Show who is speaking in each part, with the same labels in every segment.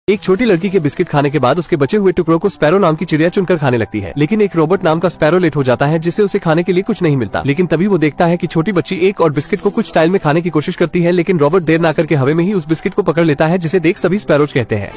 Speaker 1: एक छोटी लड़की के बिस्किट खाने के बाद उसके बचे हुए टुकड़ों को स्पैरो नाम की चिड़िया चुनकर खाने लगती है, लेकिन एक रोबोट नाम का स्पैरो लेट हो जाता है जिससे उसे खाने के लिए कुछ नहीं मिलता। लेकिन तभी वो देखता है कि छोटी बच्ची एक और बिस्किट को कुछ स्टाइल में खाने की कोशिश करती है, लेकिन रॉबर्ट देर ना करके हवा में ही उस बिस्किट को पकड़ लेता है, जिसे देख सभी स्पैरोज कहते हैं।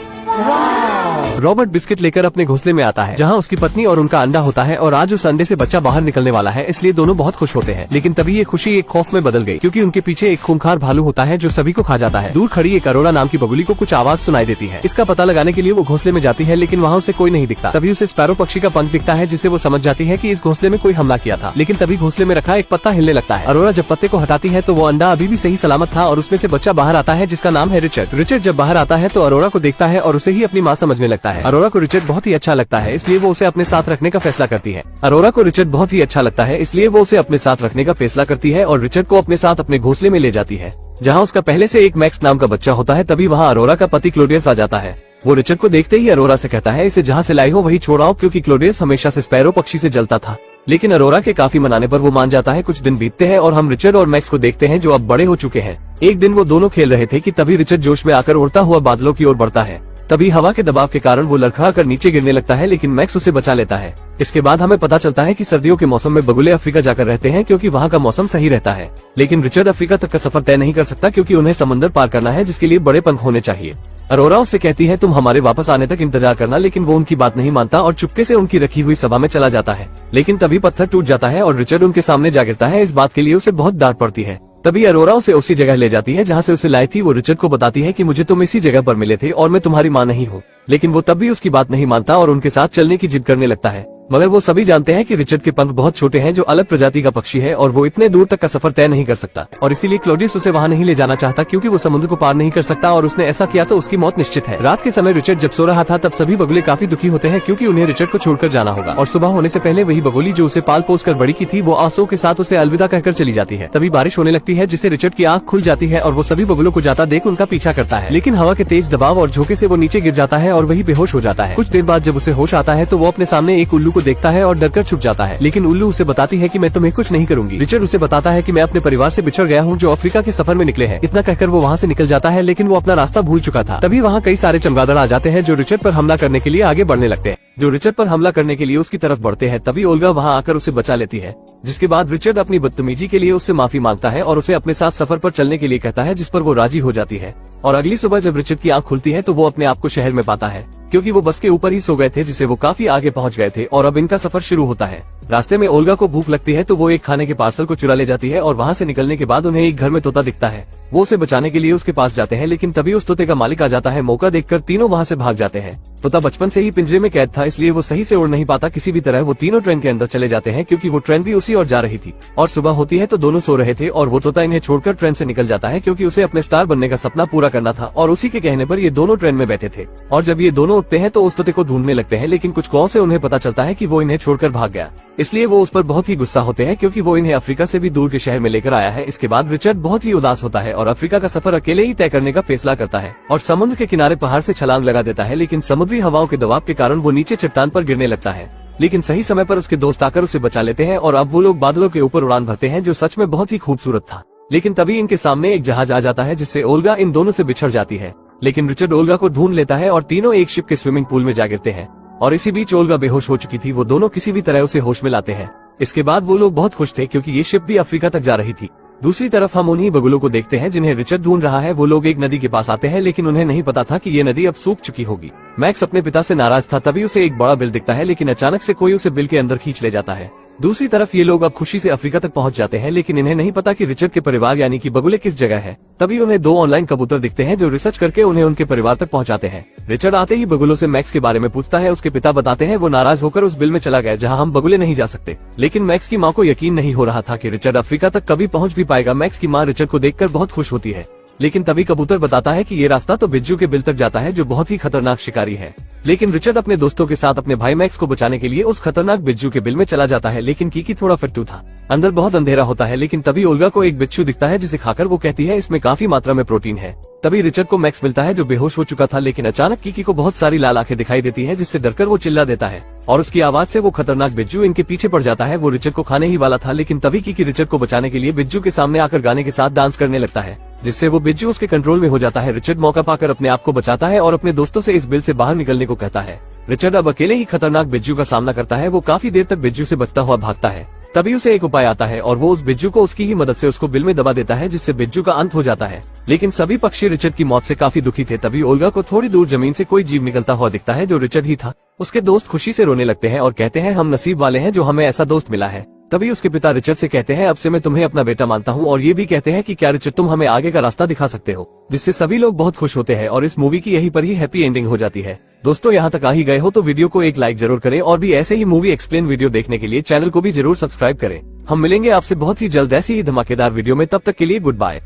Speaker 1: रॉबर्ट बिस्किट लेकर अपने घोंसले में आता है जहां उसकी पत्नी और उनका अंडा होता है और आज उस अंडे से बच्चा बाहर निकलने वाला है, इसलिए दोनों बहुत खुश होते हैं। लेकिन तभी ये खुशी एक खौफ में बदल गई, क्योंकि उनके पीछे एक खूंखार भालू होता है जो सभी को खा जाता है। दूर खड़ी एक अरोरा नाम की बगुली को कुछ आवाज सुनाई देती है। इसका पता लगाने के लिए वो घोंसले में जाती है, लेकिन वहाँ उसे कोई नहीं दिखता। तभी उसे स्पैरो पक्षी का पंख दिखता है, जिससे वो समझ जाती है कि इस घोंसले में कोई हमला किया था। लेकिन तभी घोंसले में रखा एक पत्ता हिलने लगता है। अरोरा जब पत्ते को हटाती है तो वो अंडा अभी भी सही सलामत था और उसमें से बच्चा बाहर आता है जिसका नाम है रिचर्ड। रिचर्ड जब बाहर आता है तो अरोरा को देखता है और उसे ही अपनी माँ समझने लगता है। अरोरा को रिचर्ड बहुत ही अच्छा लगता है, इसलिए वो उसे अपने साथ रखने का फैसला करती है। अरोरा को रिचर्ड बहुत ही अच्छा लगता है, इसलिए वो उसे अपने साथ रखने का फैसला करती है और रिचर्ड को अपने साथ अपने घोंसले में ले जाती है, जहाँ उसका पहले से एक मैक्स नाम का बच्चा होता है। तभी वहाँ अरोरा का पति क्लोडियस आ जाता है। वो रिचर्ड को देखते ही अरोरा से कहता है, इसे जहाँ से लाई हो वही छोड़ाओ, क्योंकि क्लोडियस हमेशा से स्पैरो पक्षी से जलता था। लेकिन अरोरा के काफी मनाने पर वो मान जाता है। कुछ दिन बीतते हैं और हम रिचर्ड और मैक्स को देखते हैं जो अब बड़े हो चुके हैं। एक दिन वो दोनों खेल रहे थे कि तभी रिचर्ड जोश में आकर उड़ता हुआ बादलों की ओर बढ़ता है। तभी हवा के दबाव के कारण वो लड़खड़ा कर नीचे गिरने लगता है, लेकिन मैक्स उसे बचा लेता है। इसके बाद हमें पता चलता है कि सर्दियों के मौसम में बगुले अफ्रीका जाकर रहते हैं, क्योंकि वहाँ का मौसम सही रहता है। लेकिन रिचर्ड अफ्रीका तक का सफर तय नहीं कर सकता, क्योंकि उन्हें समंदर पार करना है, जिसके लिए बड़े पंख होने चाहिए। अरोरा उससे कहती है, तुम हमारे वापस आने तक इंतजार करना, लेकिन वो उनकी बात नहीं मानता और चुपके से उनकी रखी हुई सभा में चला जाता है। लेकिन तभी पत्थर टूट जाता है और रिचर्ड उनके सामने जा गिरता है। इस बात के लिए उसे बहुत डांट पड़ती है। तभी अरोरा उसे उसी जगह ले जाती है जहाँ से उसे लाई थी। वो रिचर्ड को बताती है कि मुझे तुम इसी जगह पर मिले थे और मैं तुम्हारी माँ नहीं हूँ। लेकिन वो तब भी उसकी बात नहीं मानता और उनके साथ चलने की जिद करने लगता है। मगर वो सभी जानते हैं कि रिचर्ड के पंख बहुत छोटे हैं, जो अलग प्रजाति का पक्षी है, और वो इतने दूर तक का सफर तय नहीं कर सकता, और इसीलिए क्लोडियस उसे वहाँ नहीं ले जाना चाहता, क्योंकि वो समुद्र को पार नहीं कर सकता और उसने ऐसा किया तो उसकी मौत निश्चित है। रात के समय रिचर्ड जब सो रहा था तब सभी बगुले काफी दुखी होते हैं, क्योंकि उन्हें रिचर्ड को छोड़कर जाना होगा। और सुबह होने से पहले वही बगुली जो उसे पाल पोस कर बड़ी की थी, वो आंसू के साथ उसे अलविदा कहकर चली जाती है। तभी बारिश होने लगती है, जिससे रिचर्ड की आंख खुल जाती है और वो सभी बगुलों को जाता देख उनका पीछा करता है। लेकिन हवा के तेज दबाव और झोंके से वो नीचे गिर जाता है और वही बेहोश हो जाता है। कुछ देर बाद जब उसे होश आता है तो वो अपने सामने एक उल्लू को देखता है और छुप जाता है। लेकिन उल्लू उसे बताती है कि मैं तुम्हें कुछ नहीं करूंगी। रिचर्ड उसे बताता है कि मैं अपने परिवार से बिछड़ गया हूँ, जो अफ्रीका के सफर में निकले हैं। इतना कहकर वो वहाँ से निकल जाता है, लेकिन वो अपना रास्ता भूल चुका था। तभी वहाँ कई सारे चमगादड़ आ जाते हैं जो रिचर्ड पर हमला करने के लिए आगे बढ़ने लगते हैं। जो रिचर्ड पर हमला करने के लिए उसकी तरफ बढ़ते हैं, तभी ओल्गा वहाँ आकर उसे बचा लेती है। जिसके बाद रिचर्ड अपनी बदतमीजी के लिए उससे माफी मांगता है और उसे अपने साथ सफर पर चलने के लिए कहता है, जिस पर वो राजी हो जाती है। और अगली सुबह जब रिचर्ड की आंख खुलती है तो वो अपने आप को शहर में पाता है, क्योंकि वो बस के ऊपर ही सो गए थे, जिससे वो काफी आगे पहुंच गए थे और अब इनका सफर शुरू होता है। रास्ते में ओल्गा को भूख लगती है तो वो एक खाने के पार्सल को चुरा ले जाती है और वहाँ से निकलने के बाद उन्हें एक घर में तोता दिखता है। वो उसे बचाने के लिए उसके पास जाते हैं, लेकिन तभी उस तोते का मालिक आ जाता है। मौका देखकर तीनों वहाँ से भाग जाते हैं। तोता बचपन से ही पिंजरे में कैद था, इसलिए वो सही से उड़ नहीं पाता। किसी भी तरह वो तीनों ट्रेन के अंदर चले जाते हैं, क्योंकि वो ट्रेन भी उसी ओर जा रही थी। और सुबह होती है तो दोनों सो रहे थे और वो तोता इन्हें छोड़कर ट्रेन से निकल जाता है, क्योंकि उसे अपने स्टार बनने का सपना पूरा करना था। और उसी के कहने पर ये दोनों ट्रेन में बैठे थे। और जब ये दोनों उठते हैं तो उस तोते को ढूंढने लगते हैं, लेकिन कुछ कौन से उन्हें पता चलता है कि वो इन्हें छोड़कर भाग गया। इसलिए वो उस पर बहुत ही गुस्सा होते हैं, क्योंकि वो इन्हें अफ्रीका से भी दूर के शहर में लेकर आया है। इसके बाद रिचर्ड बहुत ही उदास होता है और अफ्रीका का सफर अकेले ही तय करने का फैसला करता है और समुद्र के किनारे पहाड़ से छलांग लगा देता है। लेकिन समुद्री हवाओं के दबाव के कारण वो नीचे चट्टान पर गिरने लगता है। लेकिन सही समय पर उसके दोस्त आकर उसे बचा लेते हैं और अब वो लोग बादलों के ऊपर उड़ान भरते हैं, जो सच में बहुत ही खूबसूरत था। लेकिन तभी इनके सामने एक जहाज आ जाता है, जिससे ओल्गा इन दोनों से बिछड़ जाती है। लेकिन रिचर्ड ओल्गा को ढूंढ लेता है और तीनों एक शिप के स्विमिंग पूल में जा गिरते हैं। और इसी बीच ओल्गा बेहोश हो चुकी थी। वो दोनों किसी भी तरह उसे होश में लाते हैं। इसके बाद वो लोग बहुत खुश थे, क्योंकि ये शिप भी अफ्रीका तक जा रही थी। दूसरी तरफ हम उन्हीं बगुलों को देखते हैं जिन्हें रिचर्ड ढूंढ रहा है। वो लोग एक नदी के पास आते हैं, लेकिन उन्हें नहीं पता था कि ये नदी अब सूख चुकी होगी। मैक्स अपने पिता से नाराज था। तभी उसे एक बड़ा बिल दिखता है, लेकिन अचानक से कोई उसे बिल के अंदर खींच ले जाता है। दूसरी तरफ ये लोग अब खुशी से अफ्रीका तक पहुंच जाते हैं, लेकिन इन्हें नहीं पता कि रिचर्ड के परिवार यानी कि बगुले किस जगह है। तभी उन्हें 2 ऑनलाइन कबूतर दिखते हैं, जो रिसर्च करके उन्हें उनके परिवार तक पहुंचाते हैं। रिचर्ड आते ही बगुलों से मैक्स के बारे में पूछता है। उसके पिता बताते हैं वो नाराज होकर उस बिल में चला गया जहां हम बगुले नहीं जा सकते। लेकिन मैक्स की माँ को यकीन नहीं हो रहा था कि रिचर्ड अफ्रीका तक कभी पहुँच भी पाएगा। मैक्स की माँ रिचर्ड को देखकर बहुत खुश होती है, लेकिन तभी कबूतर बताता है कि ये रास्ता तो बिज्जू के बिल तक जाता है, जो बहुत ही खतरनाक शिकारी है। लेकिन रिचर्ड अपने दोस्तों के साथ अपने भाई मैक्स को बचाने के लिए उस खतरनाक बिज्जू के बिल में चला जाता है। लेकिन कीकी थोड़ा फट्टू था। अंदर बहुत अंधेरा होता है, लेकिन तभी ओल्गा को एक बिच्छू दिखता है, जिसे खाकर वो कहती है इसमें काफी मात्रा में प्रोटीन है। तभी रिचर्ड को मैक्स मिलता है, जो बेहोश हो चुका था। लेकिन अचानक कीकी को बहुत सारी लाल आंखें दिखाई देती है, जिससे डरकर वो चिल्ला देता है और उसकी आवाज से वो खतरनाक बिज्जू इनके पीछे पड़ जाता है। वो रिचर्ड को खाने ही वाला था, लेकिन तभी कीकी रिचर्ड को बचाने के लिए बिज्जू के सामने आकर गाने के साथ डांस करने लगता है। जिससे वो बिज्जू उसके कंट्रोल में हो जाता है। रिचर्ड मौका पाकर अपने आप को बचाता है और अपने दोस्तों से इस बिल से बाहर निकलने को कहता है। रिचर्ड अब अकेले ही खतरनाक बिज्जू का सामना करता है। वो काफी देर तक बिज्जू से बचता हुआ भागता है। तभी उसे एक उपाय आता है और वो उस बिज्जू को उसकी ही मदद से उसको बिल में दबा देता है, जिससे बिज्जू का अंत हो जाता है। लेकिन सभी पक्षी रिचर्ड की मौत से काफी दुखी थे। तभी ओल्गा को थोड़ी दूर जमीन से कोई जीव निकलता हुआ दिखता है, जो रिचर्ड ही था। उसके दोस्त खुशी से रोने लगते हैं और कहते हैं, हम नसीब वाले हैं जो हमें ऐसा दोस्त मिला है। तभी उसके पिता रिचर्ड से कहते हैं, अब से मैं तुम्हें अपना बेटा मानता हूँ, और ये भी कहते हैं कि क्या रिचर्ड तुम हमें आगे का रास्ता दिखा सकते हो, जिससे सभी लोग बहुत खुश होते हैं और इस मूवी की यहीं पर ही हैप्पी एंडिंग हो जाती है। दोस्तों, यहाँ तक आ ही गए हो तो वीडियो को एक लाइक जरूर करें और भी ऐसे ही मूवी एक्सप्लेन वीडियो देखने के लिए चैनल को भी जरूर सब्सक्राइब करें। हम मिलेंगे आपसे बहुत ही जल्द ऐसी ही धमाकेदार वीडियो में। तब तक के लिए गुड बाय।